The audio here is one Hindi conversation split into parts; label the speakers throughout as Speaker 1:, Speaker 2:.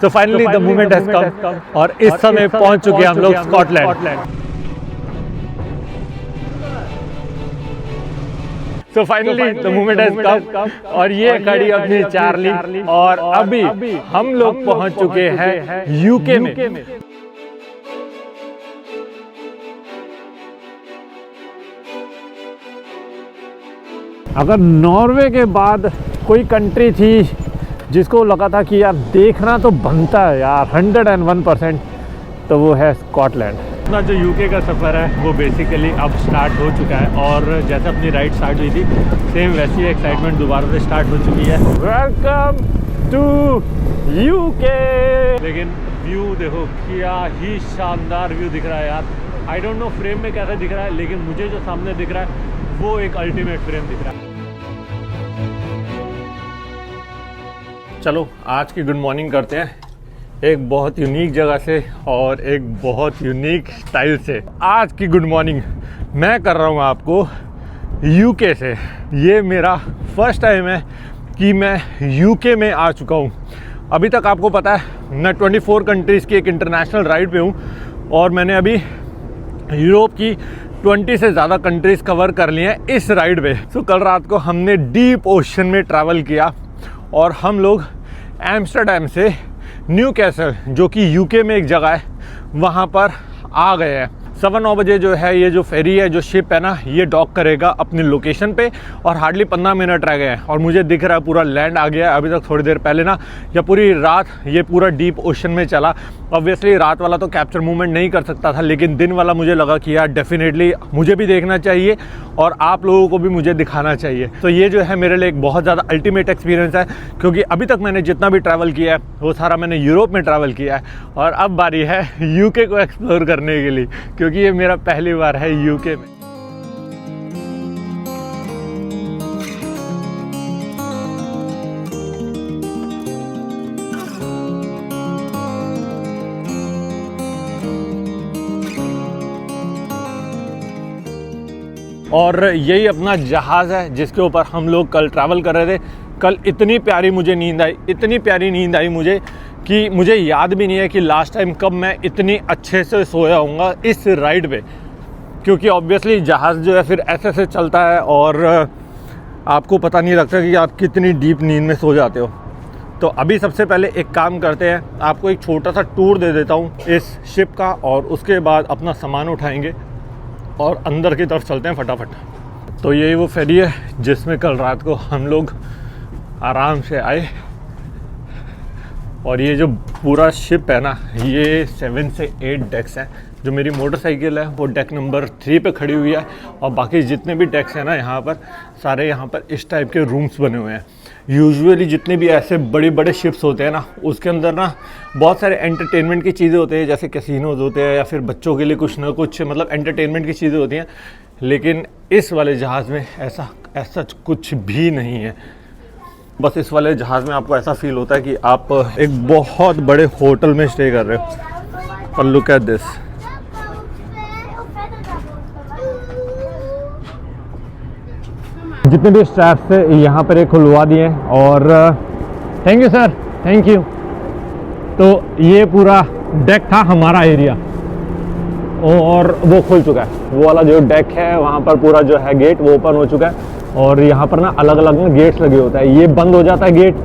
Speaker 1: तो finally the moment has come और इस समय पहुंच चुके हैं हम लोग स्कॉटलैंड। तो finally the moment has come और ये खड़ी अपनी चार्ली और अभी हम लोग पहुंच चुके हैं यूके में। अगर नॉर्वे के बाद कोई कंट्री थी जिसको लगा था कि यार देखना तो बनता है यार 101%, तो वो है स्कॉटलैंड। अपना जो यूके का सफ़र है वो बेसिकली अब स्टार्ट हो चुका है और जैसे अपनी राइड स्टार्ट हुई थी सेम वैसी एक्साइटमेंट दोबारा से स्टार्ट हो चुकी है। Welcome to UK. लेकिन व्यू देखो, क्या ही शानदार व्यू दिख रहा है यार। आई डोंट नो फ्रेम में कैसा दिख रहा है, लेकिन मुझे जो सामने दिख रहा है वो एक अल्टीमेट फ्रेम दिख रहा है। चलो आज की गुड मॉर्निंग करते हैं एक बहुत यूनिक जगह से और एक बहुत यूनिक स्टाइल से। आज की गुड मॉर्निंग मैं कर रहा हूँ आपको यूके से। ये मेरा फर्स्ट टाइम है कि मैं यूके में आ चुका हूँ। अभी तक आपको पता है मैं 24 कंट्रीज़ की एक इंटरनेशनल राइड पे हूँ और मैंने अभी यूरोप की 20 से ज़्यादा कंट्रीज़ कवर कर लिए हैं इस राइड पे। तो कल रात को हमने डीप ओशन में ट्रैवल किया और हम लोग एम्स्टर्डम से न्यूकैसल जो कि यूके में एक जगह है वहाँ पर आ गए हैं। 9:15 बजे जो है ये जो फेरी है, जो शिप है ना, ये डॉक करेगा अपनी लोकेशन पे और हार्डली 15 मिनट रह गए हैं और मुझे दिख रहा है पूरा लैंड आ गया है। अभी तक थोड़ी देर पहले ना या पूरी रात ये पूरा डीप ओशन में चला। ऑब्वियसली रात वाला तो कैप्चर मूवमेंट नहीं कर सकता था, लेकिन दिन वाला मुझे लगा कि यार डेफिनेटली मुझे भी देखना चाहिए और आप लोगों को भी मुझे दिखाना चाहिए। तो ये जो है मेरे लिए एक बहुत ज़्यादा अल्टीमेट एक्सपीरियंस है, क्योंकि अभी तक मैंने जितना भी ट्रैवल किया है वो सारा मैंने यूरोप में ट्रैवल किया है और अब बारी है यूके को एक्सप्लोर करने के लिए, क्योंकि ये मेरा पहली बार है यूके में। और यही अपना जहाज़ है जिसके ऊपर हम लोग कल ट्रैवल कर रहे थे। कल इतनी प्यारी मुझे नींद आई, इतनी प्यारी नींद आई मुझे कि मुझे याद भी नहीं है कि लास्ट टाइम कब मैं इतनी अच्छे से सोया हूँगा इस राइड पे, क्योंकि ऑब्वियसली जहाज़ जो है फिर ऐसे ऐसे चलता है और आपको पता नहीं लगता कि आप कितनी डीप नींद में सो जाते हो। तो अभी सबसे पहले एक काम करते हैं, आपको एक छोटा सा टूर दे देता हूँ इस शिप का और उसके बाद अपना सामान उठाएंगे और अंदर की तरफ चलते हैं फटाफट। तो यही वो फेरी है जिसमें कल रात को हम लोग आराम से आए और ये जो पूरा शिप है ना, ये 7 से 8 डेक्स हैं। जो मेरी मोटरसाइकिल है वो डेक नंबर 3 पे खड़ी हुई है और बाकी जितने भी डेक्स हैं ना यहाँ पर सारे यहाँ पर इस टाइप के रूम्स बने हुए हैं। यूजुअली जितने भी ऐसे बड़े बड़े शिप्स होते हैं ना, उसके अंदर ना बहुत सारे एंटरटेनमेंट की चीज़ें होती हैं, जैसे कैसीनोज होते हैं या फिर बच्चों के लिए कुछ ना कुछ मतलब एंटरटेनमेंट की चीज़ें होती हैं। लेकिन इस वाले जहाज़ में ऐसा कुछ भी नहीं है। बस इस वाले जहाज़ में आपको ऐसा फील होता है कि आप एक बहुत बड़े होटल में स्टे कर रहे हो। और लुक एट दिस, जितने भी स्ट्रैप्स थे यहाँ पर एक खुलवा दिए और thank you sir, thank you. तो ये पूरा डेक था हमारा एरिया और वो खुल चुका है। वो वाला जो डेक है वहाँ पर पूरा जो है गेट वो ओपन हो चुका है और यहाँ पर ना अलग अलग में गेट्स लगे होता है। ये बंद हो जाता है गेट,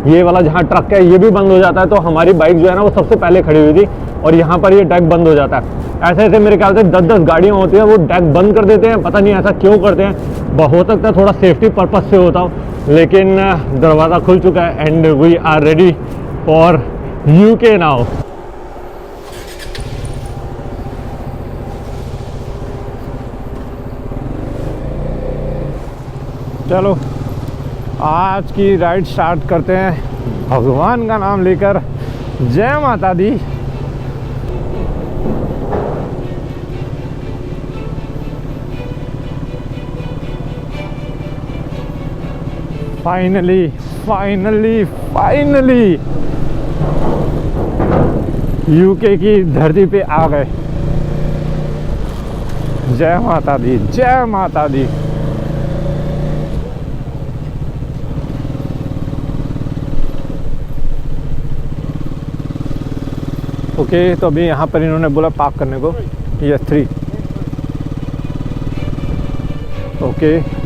Speaker 1: ये वाला जहाँ ट्रक है ये भी बंद हो जाता है। तो हमारी बाइक जो है ना वो सबसे पहले खड़ी हुई थी और यहाँ पर ये डेक बंद हो जाता है। ऐसे ऐसे मेरे ख्याल से 10-10 गाड़ियाँ होती हैं, वो डेक बंद कर देते हैं। पता नहीं ऐसा क्यों करते हैं, हो सकता है थोड़ा सेफ्टी पर्पस से होता हो, लेकिन दरवाज़ा खुल चुका है and we are ready for UK now. चलो आज की राइड स्टार्ट करते हैं भगवान का नाम लेकर। जय माता दी। फाइनली फाइनली फाइनली यूके की धरती पे आ गए। जय माता दी, जय माता दी। ओके, तो अभी यहाँ पर इन्होंने बोला पार्क करने को, यस 3। ओके,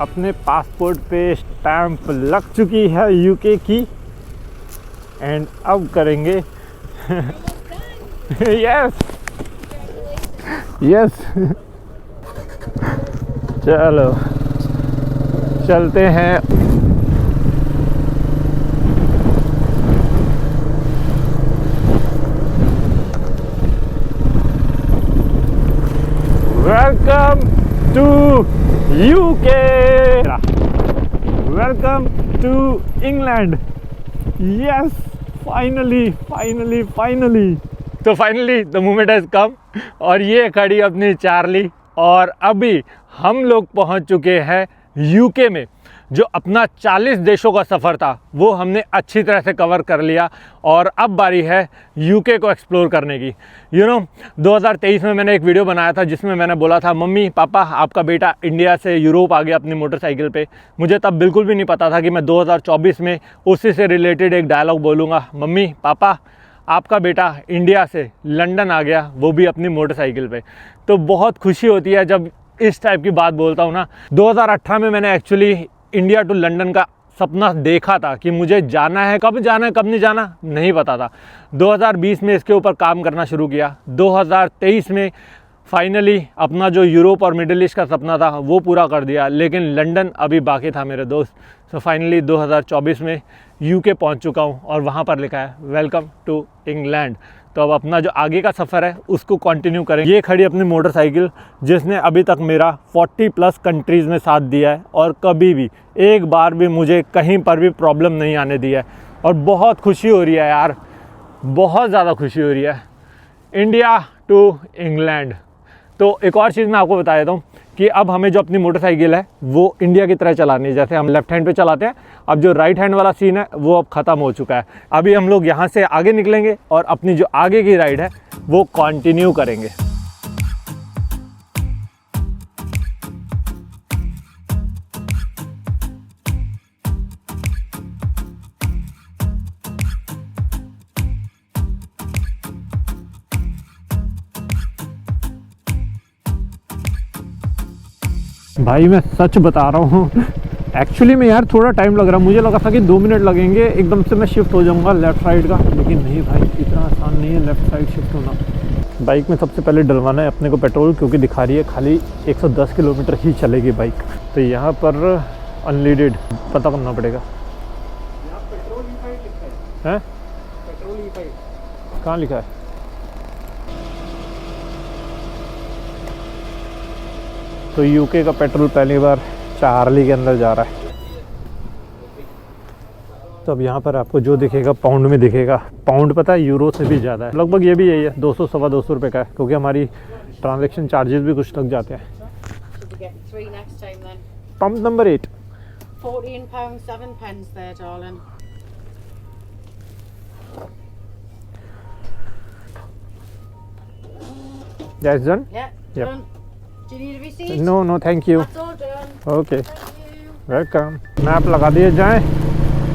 Speaker 1: अपने पासपोर्ट पे स्टैंप लग चुकी है यूके की, एंड अब करेंगे यस यस चलो चलते हैं। Welcome to UK, welcome to England. Yes, finally तो finally the moment has come, और ये खड़ी अपनी चार्ली, और अभी हम लोग पहुंच चुके हैं यूके में। जो अपना 40 देशों का सफ़र था वो हमने अच्छी तरह से कवर कर लिया, और अब बारी है यूके को एक्सप्लोर करने की। 2023 में मैंने एक वीडियो बनाया था जिसमें मैंने बोला था, मम्मी पापा आपका बेटा इंडिया से यूरोप आ गया अपनी मोटरसाइकिल पे। मुझे तब बिल्कुल भी नहीं पता था कि मैं 2024 में उसी से रिलेटेड एक डायलॉग बोलूँगा, मम्मी पापा आपका बेटा इंडिया से लंदन आ गया, वो भी अपनी मोटरसाइकिल पे। तो बहुत खुशी होती है जब इस टाइप की बात बोलता हूँ ना। 2018 में मैंने एक्चुअली इंडिया टू लंदन का सपना देखा था कि मुझे जाना है, कब नहीं जाना नहीं पता था। 2020 में इसके ऊपर काम करना शुरू किया। 2023 में फाइनली अपना जो यूरोप और मिडिल ईस्ट का सपना था वो पूरा कर दिया, लेकिन लंदन अभी बाकी था मेरे दोस्त। सो फाइनली 2024 में यूके पहुंच चुका हूं, और वहां पर लिखा है वेलकम टू इंग्लैंड। तो अब अपना जो आगे का सफ़र है उसको कंटिन्यू करें। ये खड़ी अपनी मोटरसाइकिल जिसने अभी तक मेरा 40+ कंट्रीज़ में साथ दिया है, और कभी भी एक बार भी मुझे कहीं पर भी प्रॉब्लम नहीं आने दिया है। और बहुत खुशी हो रही है यार, बहुत ज़्यादा खुशी हो रही है। India to England. तो एक और चीज़ मैं आपको बता देता हूँ कि अब हमें जो अपनी मोटरसाइकिल है वो इंडिया की तरह चलानी है, जैसे हम लेफ्ट हैंड पे चलाते हैं। अब जो राइट हैंड वाला सीन है वो अब ख़त्म हो चुका है। अभी हम लोग यहाँ से आगे निकलेंगे और अपनी जो आगे की राइड है वो कंटिन्यू करेंगे। भाई मैं सच बता रहा हूँ, एक्चुअली में यार थोड़ा टाइम लग रहा है। मुझे लगा था कि 2 मिनट लगेंगे, एकदम से मैं शिफ्ट हो जाऊँगा लेफ़्ट साइड का, लेकिन नहीं भाई, इतना आसान नहीं है लेफ़्ट साइड शिफ्ट होना। बाइक में सबसे पहले डलवाना है अपने को पेट्रोल, क्योंकि दिखा रही है खाली 110 किलोमीटर ही चलेगी बाइक। तो यहाँ पर अनलीडेड पता करना पड़ेगा। हैं? कहाँ लिखा है? तो यूके का पेट्रोल पहली बार चार्ली के अंदर जा रहा है। तो अब यहाँ पर आपको जो दिखेगा पाउंड में दिखेगा। पाउंड पता है यूरो से भी ज़्यादा है, लगभग ये भी यही है, 200 सवा 200 रुपये का है, क्योंकि हमारी ट्रांजैक्शन चार्जेस भी कुछ लग जाते हैं। Pump number 8,
Speaker 2: £14.07 there, darling.
Speaker 1: That's done?
Speaker 2: Yeah,
Speaker 1: Yep.
Speaker 2: done. Do you need a receipt?
Speaker 1: No, thank you.
Speaker 2: That's all done.
Speaker 1: Okay,
Speaker 2: Thank you.
Speaker 1: Welcome. Map लगा दिए जाए।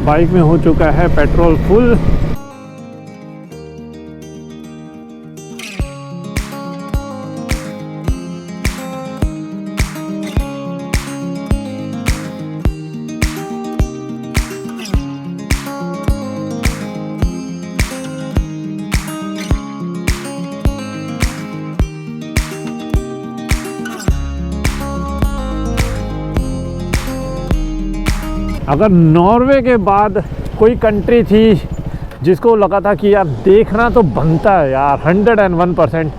Speaker 1: बाइक में हो चुका है पेट्रोल फुल। अगर नॉर्वे के बाद कोई कंट्री थी जिसको लगा था कि यार देखना तो बनता है यार 101%,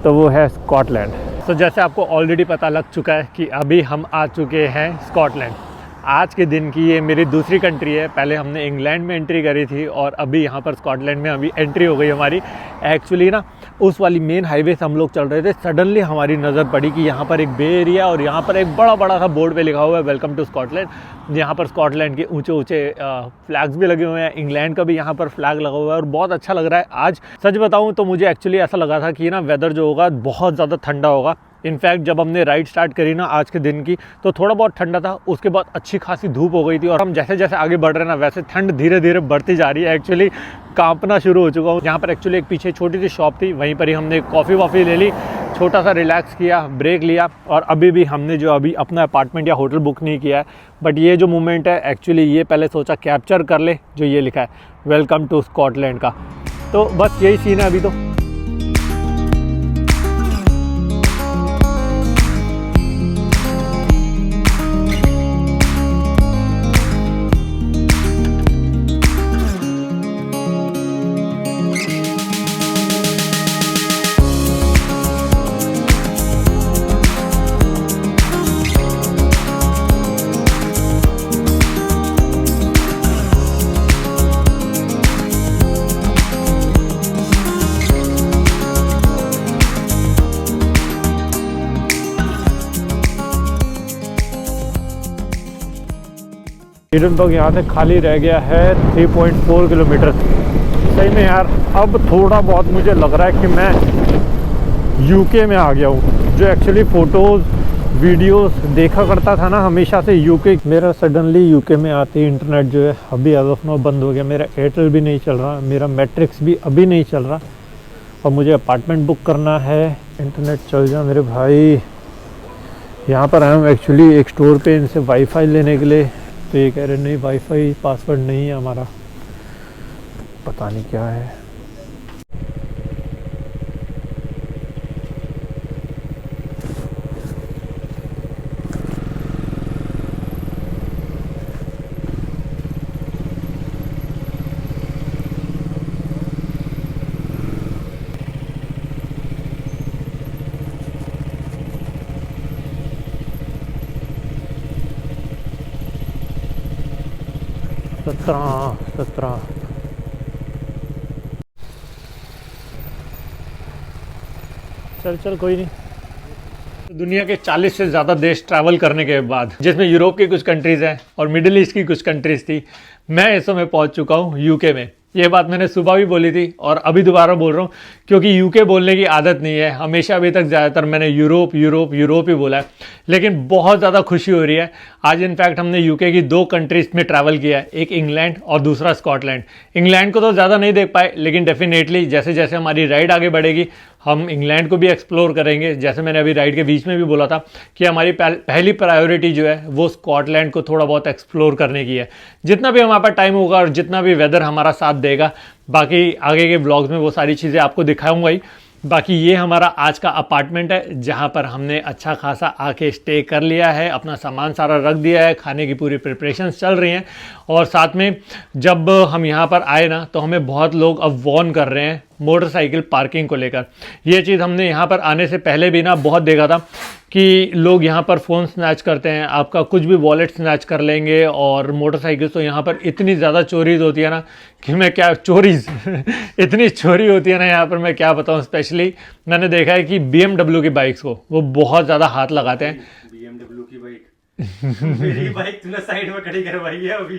Speaker 1: तो वो है स्कॉटलैंड। तो जैसे आपको ऑलरेडी पता लग चुका है कि अभी हम आ चुके हैं स्कॉटलैंड। आज के दिन की ये मेरी दूसरी कंट्री है। पहले हमने इंग्लैंड में एंट्री करी थी और अभी यहाँ पर स्कॉटलैंड में अभी एंट्री हो गई हमारी। एक्चुअली ना उस वाली मेन हाईवे से हम लोग चल रहे थे, सडनली हमारी नज़र पड़ी कि यहाँ पर एक बे एरिया और यहाँ पर एक बड़ा बड़ा सा बोर्ड पे लिखा हुआ है वेलकम टू स्कॉटलैंड। यहाँ पर स्कॉटलैंड के ऊंचे ऊंचे फ्लैग्स भी लगे हुए हैं, इंग्लैंड का भी यहाँ पर फ्लैग लगा हुआ है और बहुत अच्छा लग रहा है। आज सच बताऊँ तो मुझे एक्चुअली ऐसा लगा था कि ना वेदर जो होगा बहुत ज़्यादा ठंडा होगा। इनफैक्ट जब हमने राइड स्टार्ट करी ना आज के दिन की, तो थोड़ा बहुत ठंडा था, उसके बाद अच्छी खासी धूप हो गई थी और हम जैसे जैसे आगे बढ़ रहे हैं ना वैसे ठंड धीरे धीरे बढ़ती जा रही है। एक्चुअली कांपना शुरू हो चुका हूँ। यहाँ पर एक्चुअली एक पीछे छोटी सी शॉप थी, वहीं पर ही हमने कॉफ़ी वॉफ़ी ले ली, छोटा सा रिलैक्स किया, ब्रेक लिया और अभी भी हमने जो अभी अपना अपार्टमेंट या होटल बुक नहीं किया है, बट ये जो मोमेंट है एक्चुअली ये पहले सोचा कैप्चर कर ले, जो ये लिखा है वेलकम टू स्कॉटलैंड का। तो बस यही सीन है अभी तो। एडिनबर्ग यहाँ से खाली रह गया है 3.4 किलोमीटर। सही में यार अब थोड़ा बहुत मुझे लग रहा है कि मैं यूके में आ गया हूँ। जो एक्चुअली फ़ोटोज़ वीडियोस देखा करता था ना हमेशा से यूके, मेरा सडनली यूके में आते ही इंटरनेट जो है अभी एज ऑफ नाउ बंद हो गया। मेरा एयरटेल भी नहीं चल रहा, मेरा मैट्रिक्स भी अभी नहीं चल रहा और मुझे अपार्टमेंट बुक करना है। इंटरनेट चल जा मेरे भाई। यहाँ पर आए हम एक्चुअली एक स्टोर पे इनसे वाईफाई लेने के लिए, तो ये कह रहे नहीं वाईफाई पासवर्ड नहीं है हमारा, पता नहीं क्या है। सत्रह चल कोई नहीं। दुनिया के 40 से ज़्यादा देश ट्रैवल करने के बाद, जिसमें यूरोप की कुछ कंट्रीज़ हैं और मिडिल ईस्ट की कुछ कंट्रीज़ थी, मैं इस समय पहुंच चुका हूं यूके में। ये बात मैंने सुबह भी बोली थी और अभी दोबारा बोल रहा हूँ क्योंकि यूके बोलने की आदत नहीं है। हमेशा अभी तक ज़्यादातर मैंने यूरोप ही बोला है, लेकिन बहुत ज़्यादा खुशी हो रही है। आज इनफैक्ट हमने यूके की 2 कंट्रीज़ में ट्रैवल किया है, एक इंग्लैंड और दूसरा स्कॉटलैंड। इंग्लैंड को तो ज़्यादा नहीं देख पाए, लेकिन डेफिनेटली जैसे जैसे हमारी राइड आगे बढ़ेगी हम इंग्लैंड को भी एक्सप्लोर करेंगे। जैसे मैंने अभी राइड के बीच में भी बोला था कि हमारी पहली प्रायोरिटी जो है वो स्कॉटलैंड को थोड़ा बहुत एक्सप्लोर करने की है। जितना भी हमारे पास टाइम होगा और जितना भी वेदर हमारा साथ देगा, बाकी आगे के व्लॉग्स में वो सारी चीज़ें आपको दिखाऊंगा ही। बाकी ये हमारा आज का अपार्टमेंट है जहाँ पर हमने अच्छा खासा आके स्टे कर लिया है, अपना सामान सारा रख दिया है, खाने की पूरी प्रिपरेशंस चल रही हैं। और साथ में जब हम यहाँ पर आए ना तो हमें बहुत लोग अब वॉर्न कर रहे हैं मोटरसाइकिल पार्किंग को लेकर। ये चीज़ हमने यहाँ पर आने से पहले भी ना बहुत देखा था कि लोग यहाँ पर फ़ोन स्नैच करते हैं, आपका कुछ भी वॉलेट स्नैच कर लेंगे। और मोटरसाइकिल तो यहाँ पर इतनी ज़्यादा चोरीज होती है ना कि मैं क्या चोरीज इतनी चोरी होती है ना यहाँ पर, मैं क्या बताऊँ। स्पेशली मैंने देखा है कि BMW की बाइक्स को वो बहुत ज़्यादा हाथ लगाते हैं।
Speaker 3: BMW की बाइक मेरी बाइक तूने साइड में खड़ी करवाई है, अभी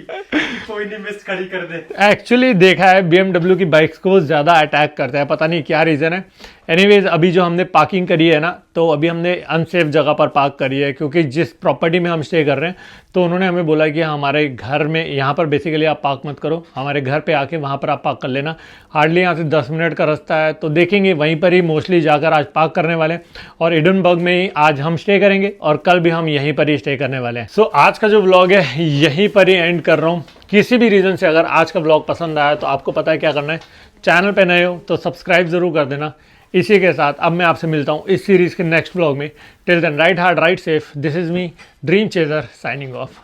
Speaker 3: कोई नहीं मिस खड़ी कर दे।
Speaker 1: एक्चुअली देखा है BMW की बाइक्स को ज़्यादा अटैक करता है, पता नहीं क्या रीज़न है। एनीवेज अभी जो हमने पार्किंग करी है ना, तो अभी हमने अनसेफ जगह पर पार्क करी है क्योंकि जिस प्रॉपर्टी में हम स्टे कर रहे हैं तो उन्होंने हमें बोला कि हमारे घर में यहाँ पर बेसिकली आप पार्क मत करो, हमारे घर पे आके वहाँ पर आप पार्क कर लेना। हार्डली यहाँ से 10 मिनट का रास्ता है, तो देखेंगे वहीं पर ही मोस्टली जाकर आज पार्क करने वाले हैं। और एडिनबर्ग में ही आज हम स्टे करेंगे और कल भी हम यहीं पर ही स्टे करने वाले हैं। सो आज का जो व्लॉग है यहीं पर ही एंड कर रहा हूँ। किसी भी रीज़न से अगर आज का व्लॉग पसंद आया तो आपको पता है क्या करना है, चैनल पे नए हो तो सब्सक्राइब ज़रूर कर देना। इसी के साथ अब मैं आपसे मिलता हूँ इस सीरीज़ के नेक्स्ट व्लॉग में। Till then ride hard ride safe, this is me dream chaser signing of.